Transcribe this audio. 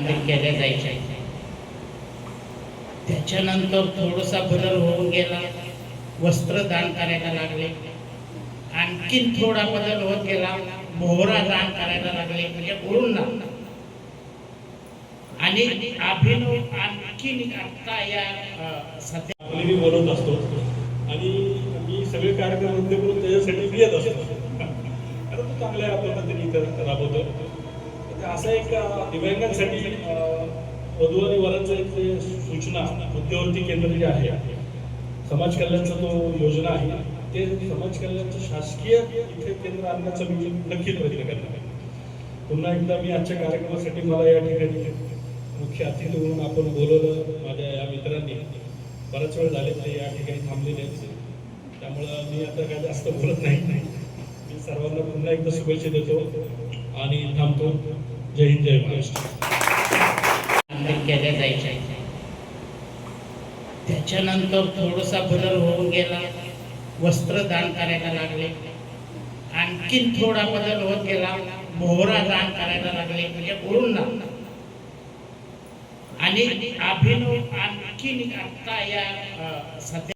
दाखल केल्या जायच्या. त्याच्यानंतर थोडासा बदल होऊन गेला, वस्त्र दान करायला लागले. आणखीन थोडा बदल होत गेला, मोहरा दान करायला लागले, म्हणजे गुरूंना. आणि अभिनव आणखीन आता या सध्या मी बोलत असतो आणि मी सगळे कार्यक्रम रद्द करून त्याच्यासाठी मी येत असतो. आता तो चांगल्या पद्धतीने इथं राबवतो. असं एक दिव्यांगांसाठी वधू आणि वरांचं एक सूचना मध्यवर्ती केंद्र जे आहे, समाज कल्याणचा तो योजना आहे, ते समाज कल्याणचं शासकीय इथे केंद्र आणण्याचा मी नक्की प्रयत्न करणार. पुन्हा एकदा मी आजच्या कार्यक्रमासाठी मला या ठिकाणी मुख्य अतिथी म्हणून आपण बोलवलं. माझ्या या मित्रांनी बराच वेळ झाले ते या ठिकाणी थांबलेले आहेत, त्यामुळं मी आता काय जास्त बोलत नाही. मी सर्वांना पुन्हा एकदा शुभेच्छा देतो आणि थांबतो. जय हिंद, जय महाराष्ट्र. केल्या जायच्या. त्याच्यानंतर थोडासा बदल होऊन गेला, वस्त्र दान करायला लागले. आणखीन थोडा बदल होत गेला, मोहरा दान करायला लागले, म्हणजे गुरूंना. आणि अभिनव आणखीन आता या सध्या